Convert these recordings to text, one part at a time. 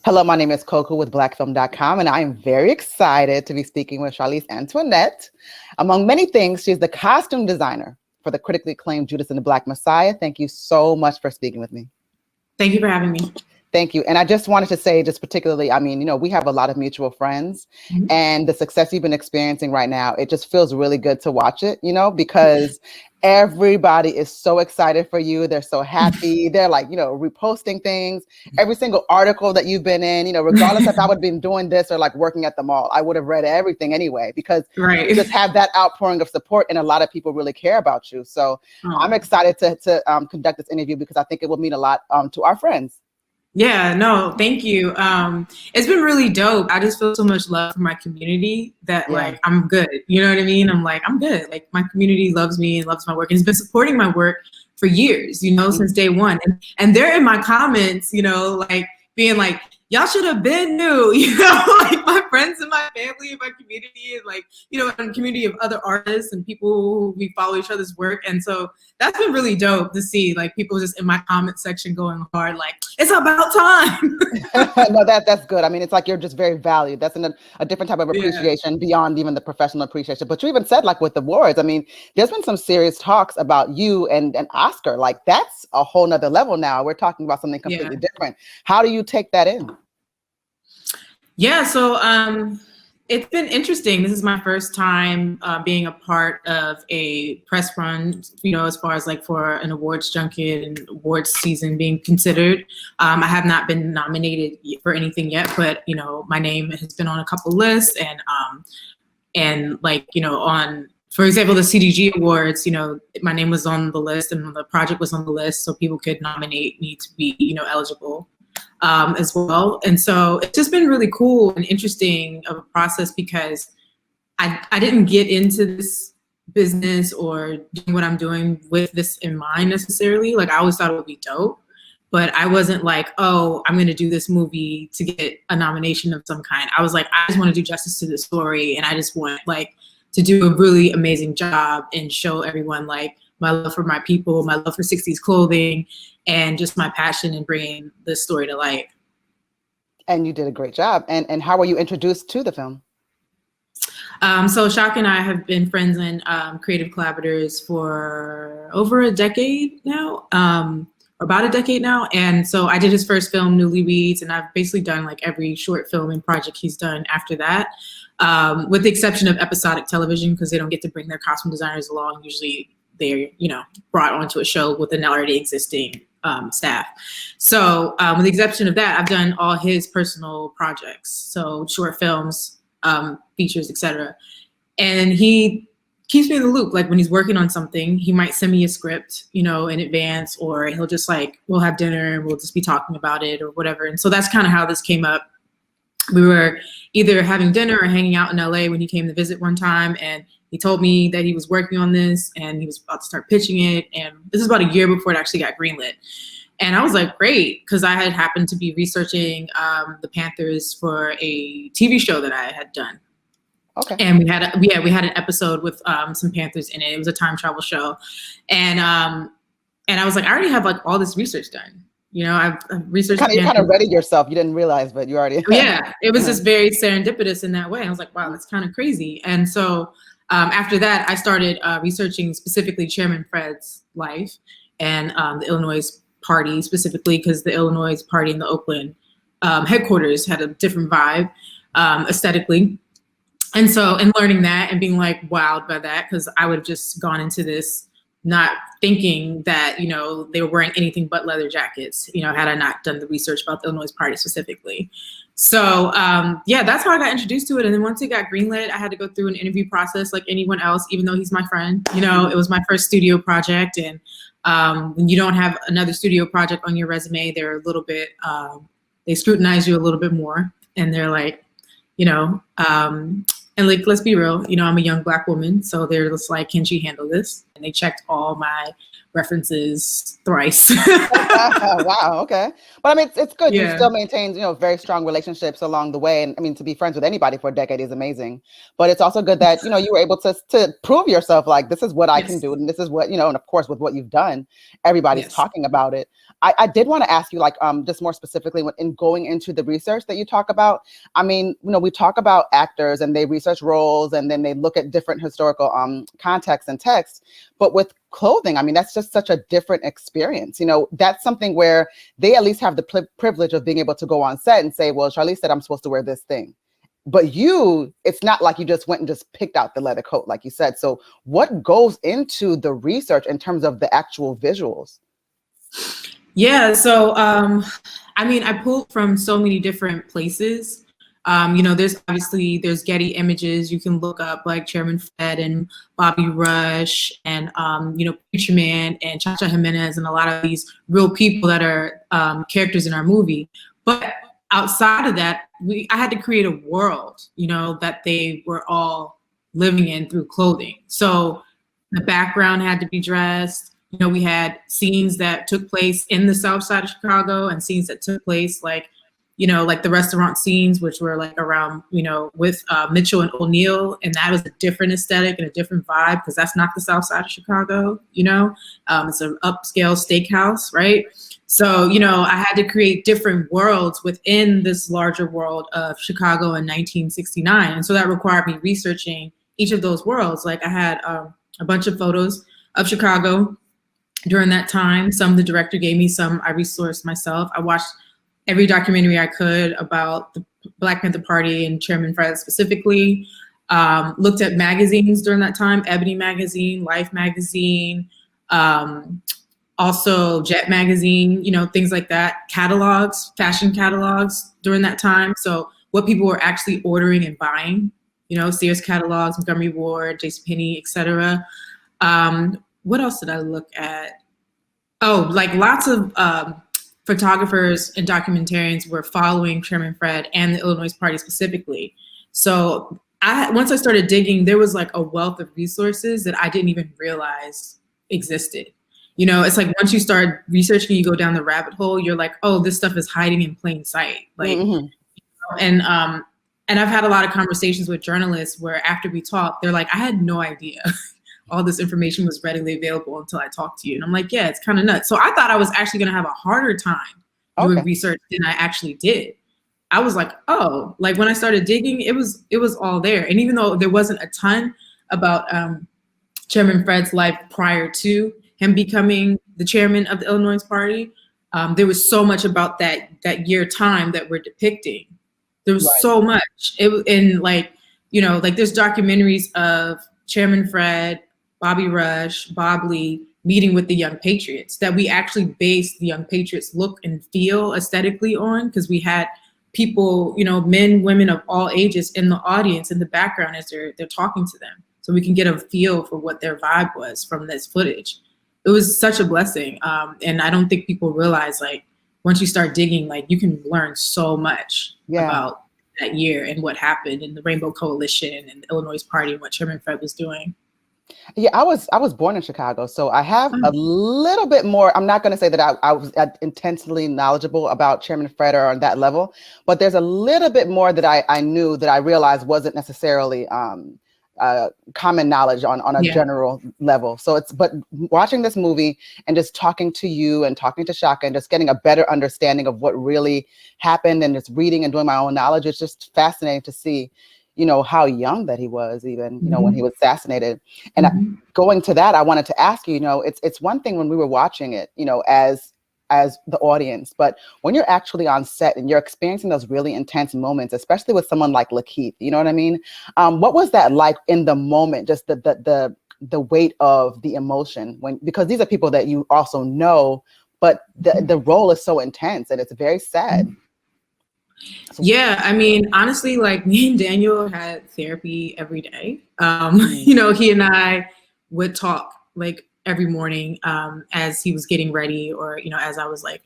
Hello, my name is Koku with blackfilm.com, and I am very excited to be speaking with Charlese Antoinette. Among many things, she's the costume designer for the critically acclaimed Judas and the Black Messiah. Thank you so much for speaking with me. Thank you for having me. Thank you. And I just wanted to say, just particularly, I mean, we have a lot of mutual friends, and the success you've been experiencing right now, it just feels really good to watch it, because everybody is so excited for you. They're so happy. They're like, reposting things, every single article that you've been in, regardless if I would have been doing this or like working at the mall, I would have read everything anyway, because you just have that outpouring of support, and a lot of people really care about you. So I'm excited to conduct this interview because I think it will mean a lot to our friends. Yeah, no, thank you. It's been really dope. I just feel so much love for my community that like, I'm good. You know what I mean? I'm like, I'm good. Like my community loves me and loves my work and has been supporting my work for years, since day one. And they're in my comments, like being like, y'all should have been new, like my friends and my family and my community and like, and a community of other artists and people who we follow each other's work. And so that's been really dope to see like people just in my comment section going hard, like it's about time. No, that's good. I mean, it's like you're just very valued. That's a different type of appreciation beyond even the professional appreciation. But you even said like with the awards, I mean, there's been some serious talks about you and Oscar. Like that's a whole nother level now. We're talking about something completely different. How do you take that in? Yeah, so it's been interesting. This is my first time being a part of a press run, as far as like for an awards junket and awards season being considered. I have not been nominated for anything yet, but my name has been on a couple lists, and like on, for example, the CDG Awards, my name was on the list and the project was on the list, so people could nominate me to be eligible as well. And so it's just been really cool and interesting of a process because I didn't get into this business or doing what I'm doing with this in mind necessarily. Like I always thought it would be dope, but I wasn't like, oh, I'm going to do this movie to get a nomination of some kind. I was like, I just want to do justice to the story. And I just want like to do a really amazing job and show everyone like my love for my people, my love for 60s clothing, and just my passion in bringing this story to light. And you did a great job. And how were you introduced to the film? So Shak and I have been friends and creative collaborators for over a decade now, about a decade now. And so I did his first film, Newly Weeds, and I've basically done like every short film and project he's done after that, with the exception of episodic television, because they don't get to bring their costume designers along. Usually they're, brought onto a show with an already existing staff. So with the exception of that, I've done all his personal projects. So short films, features, etc. And he keeps me in the loop. Like when he's working on something, he might send me a script, in advance, or he'll just like, we'll have dinner and we'll just be talking about it or whatever. And so that's kind of how this came up. We were either having dinner or hanging out in LA when he came to visit one time, and he told me that he was working on this and he was about to start pitching it. And this is about a year before it actually got greenlit. And I was like, great, because I had happened to be researching the Panthers for a TV show that I had done. Okay. And we had an episode with some Panthers in it. It was a time travel show, and I was like, I already have like all this research done. I've researched. You kind of readied yourself. You didn't realize, but you already. Yeah, it was just very serendipitous in that way. I was like, wow, that's kind of crazy. And so after that, I started researching specifically Chairman Fred's life and the Illinois party specifically, because the Illinois party in the Oakland headquarters had a different vibe aesthetically. And so, and learning that and being like wowed by that, because I would have just gone into this not thinking that, they were wearing anything but leather jackets, had I not done the research about the Illinois party specifically. So yeah, that's how I got introduced to it. And then once it got greenlit, I had to go through an interview process like anyone else, even though he's my friend. It was my first studio project. And when you don't have another studio project on your resume, they're a little bit, they scrutinize you a little bit more. And they're like, and like, let's be real, I'm a young Black woman, so they're just like, can she handle this? And they checked all references thrice. Wow. Okay. But I mean, it's good. You Yeah. still maintain, very strong relationships along the way. And I mean, to be friends with anybody for a decade is amazing. But it's also good that, you were able to prove yourself, like, this is what I can Yes. do. And this is what, and of course, with what you've done, everybody's Yes. talking about it. I did want to ask you, like, just more specifically in going into the research that you talk about. I mean, we talk about actors and they research roles and then they look at different historical contexts and texts. But with clothing, I mean, that's just such a different experience. That's something where they at least have the privilege of being able to go on set and say, well, Charlese said I'm supposed to wear this thing. But it's not like you just went and just picked out the leather coat, like you said. So what goes into the research in terms of the actual visuals? Yeah, so I mean, I pulled from so many different places. There's Getty Images. You can look up like Chairman Fred and Bobby Rush and Preacher Man and Chacha Jimenez and a lot of these real people that are characters in our movie. But outside of that, I had to create a world, that they were all living in through clothing. So the background had to be dressed. We had scenes that took place in the South Side of Chicago and scenes that took place like the restaurant scenes, which were like around, with Mitchell and O'Neill. And that was a different aesthetic and a different vibe because that's not the South Side of Chicago, it's an upscale steakhouse, right? So, I had to create different worlds within this larger world of Chicago in 1969. And so that required me researching each of those worlds. Like I had a bunch of photos of Chicago during that time. Some the director gave me, some I resourced myself. I watched every documentary I could about the Black Panther Party and Chairman Fred specifically. Looked at magazines during that time, Ebony Magazine, Life Magazine, also Jet Magazine, things like that. Catalogs, fashion catalogs during that time. So what people were actually ordering and buying, Sears catalogs, Montgomery Ward, JCPenney, etc. What else did I look at? Oh, like lots of photographers and documentarians were following Chairman Fred and the Illinois Party specifically. So once I started digging, there was like a wealth of resources that I didn't even realize existed. It's like once you start researching, you go down the rabbit hole, you're like, oh, this stuff is hiding in plain sight. Like, and I've had a lot of conversations with journalists where after we talk, they're like, I had no idea all this information was readily available until I talked to you. And I'm like, yeah, it's kind of nuts. So I thought I was actually going to have a harder time doing research than I actually did. I was like, oh, like when I started digging, it was all there. And even though there wasn't a ton about Chairman Fred's life prior to him becoming the chairman of the Illinois Party, there was so much about that year time that we're depicting. There was so much. There's documentaries of Chairman Fred, Bobby Rush, Bob Lee meeting with the Young Patriots that we actually based the Young Patriots look and feel aesthetically on, because we had people, men, women of all ages in the audience in the background as they're talking to them. So we can get a feel for what their vibe was from this footage. It was such a blessing. And I don't think people realize, like, once you start digging, like, you can learn so much about that year and what happened in the Rainbow Coalition and the Illinois Party and what Chairman Fred was doing. Yeah, I was born in Chicago, so I have a little bit more. I'm not going to say that I was intensely knowledgeable about Chairman Fred or on that level, but there's a little bit more that I knew that I realized wasn't necessarily common knowledge on a general level. So but watching this movie and just talking to you and talking to Shaka and just getting a better understanding of what really happened and just reading and doing my own knowledge, it's just fascinating to see how young that he was, even, when he was assassinated. And going to that, I wanted to ask you, it's one thing when we were watching it, as the audience, but when you're actually on set and you're experiencing those really intense moments, especially with someone like Lakeith, you know what I mean? What was that like in the moment? Just the weight of the emotion because these are people that you also know, but the role is so intense and it's very sad. Yeah, I mean, honestly, like me and Daniel had therapy every day. He and I would talk like every morning as he was getting ready, or as I was like,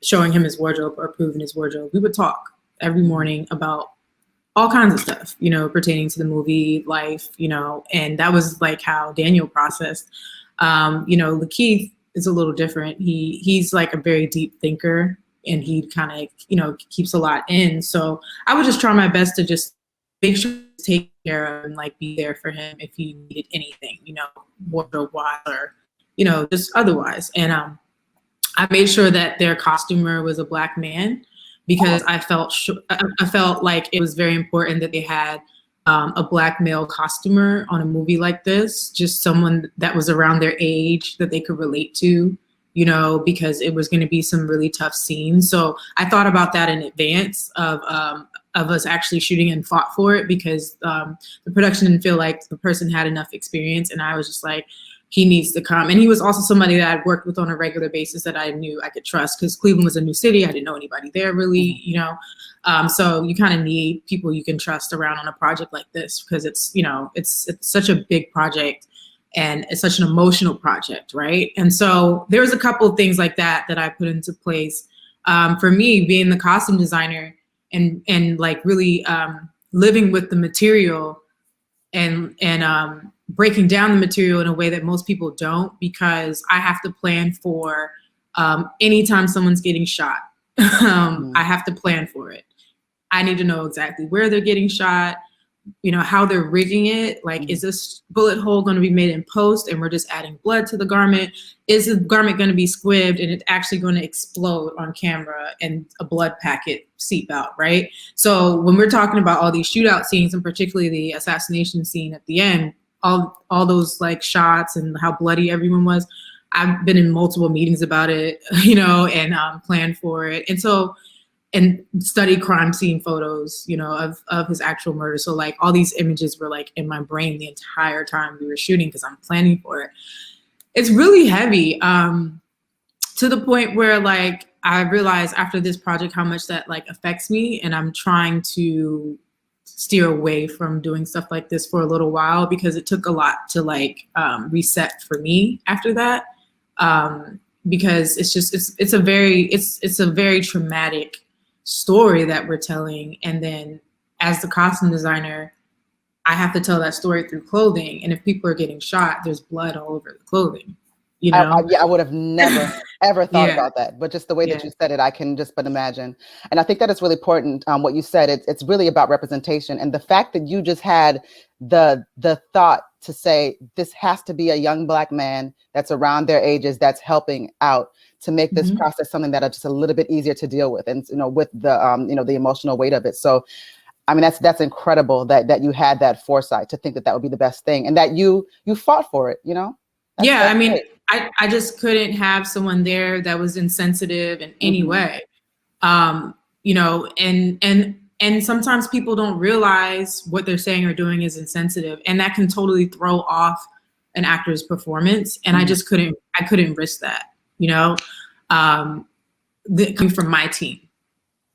showing him his wardrobe or approving his wardrobe. We would talk every morning about all kinds of stuff, pertaining to the movie, life, and that was like how Daniel processed You know, Lakeith is a little different. He's like a very deep thinker, and he kind of, you know, keeps a lot in. So I would just try my best to just make sure to take care of and like be there for him if he needed anything, you know, wardrobe-wise or, you know, just otherwise. And I made sure that their costumer was a Black man, because I felt like it was very important that they had a Black male costumer on a movie like this, just someone that was around their age that they could relate to, you know, because it was going to be some really tough scenes. So I thought about that in advance of us actually shooting and fought for it, because the production didn't feel like the person had enough experience. And I was just like, he needs to come. And he was also somebody that I'd worked with on a regular basis that I knew I could trust, because Cleveland was a new city. I didn't know anybody there really, you know. So you kind of need people you can trust around on a project like this, because it's, you know, it's such a big project and it's such an emotional project, right? And so there was a couple of things like that that I put into place. For me, being the costume designer and like really living with the material and breaking down the material in a way that most people don't, because I have to plan for anytime someone's getting shot. I have to plan for it. I need to know exactly where they're getting shot, you know, how they're rigging it. Like, is this bullet hole going to be made in post and we're just adding blood to the garment? Is the garment going to be squibbed and it's actually going to explode on camera and a blood packet seep out, right? So when we're talking about all these shootout scenes, and particularly the assassination scene at the end, all those like shots and how bloody everyone was, I've been in multiple meetings about it, you know, and planned for it. And so, and study crime scene photos, you know, of his actual murder. So like all these images were like in my brain the entire time we were shooting, because I'm planning for it. It's really heavy, to the point where like I realized after this project how much that like affects me, and I'm trying to steer away from doing stuff like this for a little while, because it took a lot to like reset for me after that, because it's just it's a very traumatic story that we're telling. And then as the costume designer, I have to tell that story through clothing. And if people are getting shot, there's blood all over the clothing, you know? I would have never, ever thought about that. But just the way that you said it, I can just but imagine. And I think that it's really important, what you said. It's really about representation. And the fact that you just had the thought to say, this has to be a young Black man that's around their ages that's helping out to make this process something that is just a little bit easier to deal with, and, you know, with the, you know, the emotional weight of it. So, I mean, that's incredible that you had that foresight to think that that would be the best thing, and that you fought for it, you know? I mean, I just couldn't have someone there that was insensitive in any way, you know, and sometimes people don't realize what they're saying or doing is insensitive, and that can totally throw off an actor's performance. And I just couldn't risk that, you know, coming from my team,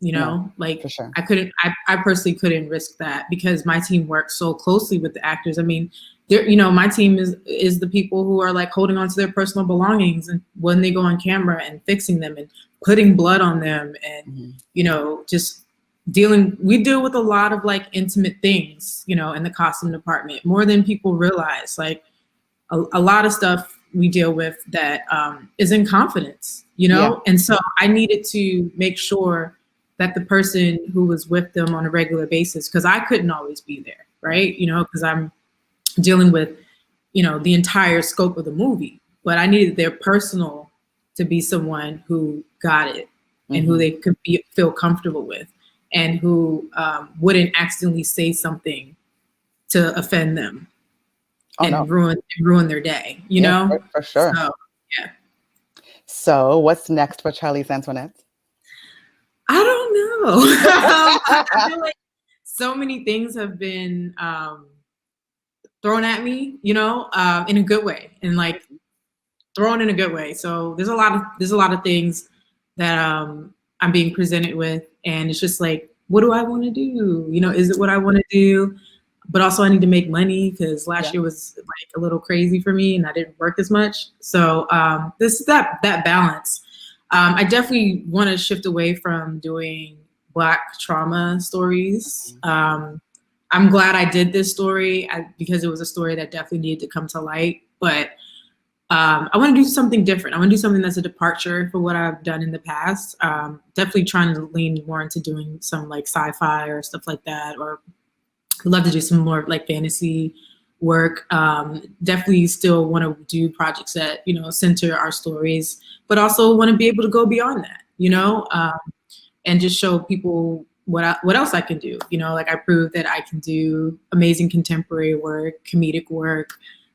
you know, like for sure. I personally couldn't risk that, because my team works so closely with the actors. I mean, you know, my team is the people who are like holding on to their personal belongings and when they go on camera and fixing them and putting blood on them and, you know, just we deal with a lot of like intimate things, you know, in the costume department, more than people realize. Like a lot of stuff we deal with that is in confidence, you know? And so I needed to make sure that the person who was with them on a regular basis, because I couldn't always be there, right? You know, because I'm dealing with, you know, the entire scope of the movie, but I needed their personal to be someone who got it and who they could feel comfortable with, and who wouldn't accidentally say something to offend them and ruin their day, you know? For sure. So, yeah. So what's next for Charlese Antoinette? I don't know. I feel like so many things have been thrown at me, you know, in a good way, and like thrown in a good way. So there's a lot of things that I'm being presented with, and it's just like, what do I want to do? You know, is it what I want to do? But also I need to make money, because last year was like a little crazy for me and I didn't work as much. So this is that balance. I definitely want to shift away from doing Black trauma stories. I'm glad I did this story because it was a story that definitely needed to come to light. But I want to do something different. I want to do something that's a departure for what I've done in the past. Definitely trying to lean more into doing some like sci-fi or stuff like that, or I'd love to do some more like fantasy work. Definitely still want to do projects that, you know, center our stories, but also want to be able to go beyond that, you know, and just show people what else I can do. You know, like I proved that I can do amazing contemporary work, comedic work,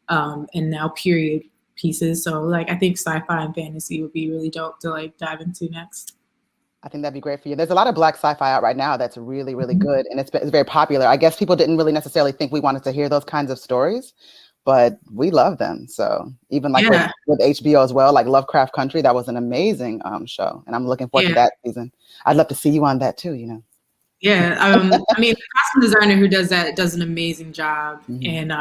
and now period pieces. So like I think sci-fi and fantasy would be really dope to like dive into next. I think that'd be great for you. There's a lot of Black sci-fi out right now that's really, really good, and it's very popular. I guess people didn't really necessarily think we wanted to hear those kinds of stories, but we love them. So even like with HBO as well, like Lovecraft Country, that was an amazing show, and I'm looking forward to that season. I'd love to see you on that too, you know. Yeah, I mean, the costume designer who does that does an amazing job, and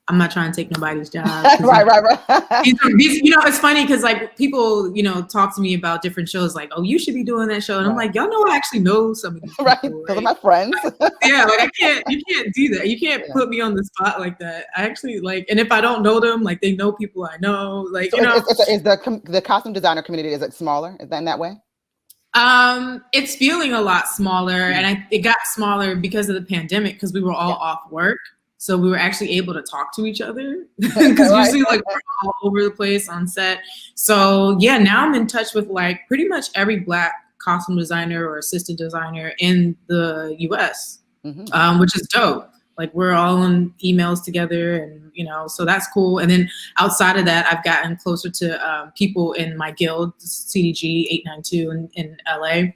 I'm not trying to take nobody's job. Right. These, you know, it's funny because like people, you know, talk to me about different shows, like, oh, you should be doing that show, and I'm like, y'all know I actually know some of these people, right? Those are my friends. Yeah, like you can't do that. You can't put me on the spot like that. I actually like, and if I don't know them, like they know people I know, like so you know. Is the costume designer community, is it smaller? Is that in that way? It's feeling a lot smaller, and it got smaller because of the pandemic, because we were all off work. So we were actually able to talk to each other because usually like we're all over the place on set. So yeah, now I'm in touch with like pretty much every Black costume designer or assistant designer in the US, which is dope. Like we're all on emails together, and you know, so that's cool. And then outside of that, I've gotten closer to people in my guild, CDG 892 in LA.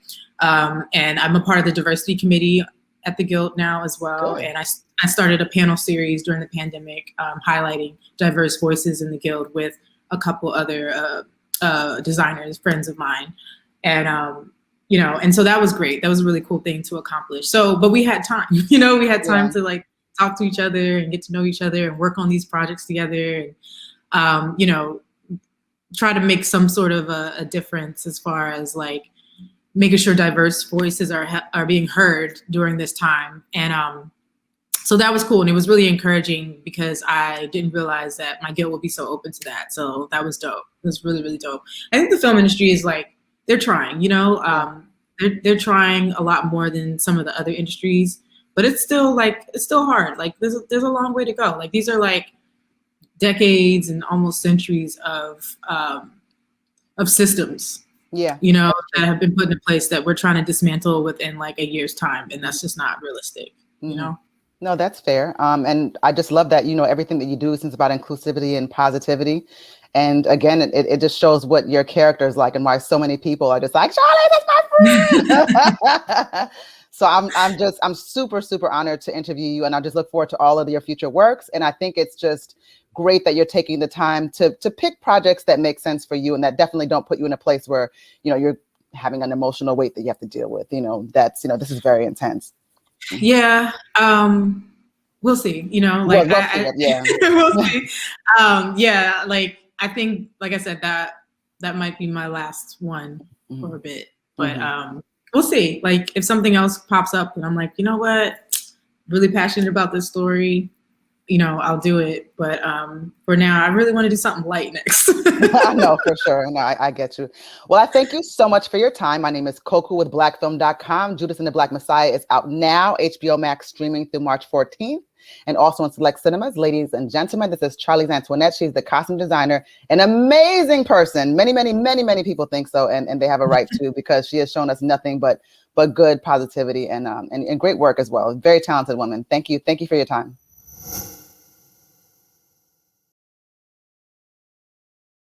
And I'm a part of the diversity committee at the guild now as well. Good. And I started a panel series during the pandemic, highlighting diverse voices in the guild with a couple other designers, friends of mine. And, you know, and so that was great. That was a really cool thing to accomplish. So, but we had time, you know, we had time to like talk to each other and get to know each other and work on these projects together and, you know, try to make some sort of a difference as far as like making sure diverse voices are being heard during this time. And so that was cool. And it was really encouraging because I didn't realize that my guild would be so open to that. So that was dope. It was really, really dope. I think the film industry is like, they're trying, you know, they're trying a lot more than some of the other industries, but it's still hard. Like there's a long way to go. Like these are like decades and almost centuries of systems. Yeah, you know, that have been put in place that we're trying to dismantle within like a year's time, and that's just not realistic, you know? No, that's fair. And I just love that, you know, everything that you do is about inclusivity and positivity. And again, it just shows what your character is like and why so many people are just like, Charlie, that's my friend. So I'm super, super honored to interview you, and I just look forward to all of your future works. And I think it's just great that you're taking the time to pick projects that make sense for you and that definitely don't put you in a place where, you know, you're having an emotional weight that you have to deal with. You know, that's, you know, this is very intense. Yeah. We'll see, you know, like, we'll see. Yeah. Like, I think, like I said, that might be my last one for a bit, but, we'll see. Like if something else pops up and I'm like, you know what, really passionate about this story, you know, I'll do it. But for now, I really want to do something light next. I know, for sure. No, I get you. Well, I thank you so much for your time. My name is Koku with blackfilm.com. Judas and the Black Messiah is out now, HBO Max, streaming through March 14th, and also in select cinemas. Ladies and gentlemen, this is Charlese Antoinette. She's the costume designer, an amazing person. Many, many, many, many people think so, and they have a right to, because she has shown us nothing but good positivity and great work as well. Very talented woman. Thank you. Thank you for your time.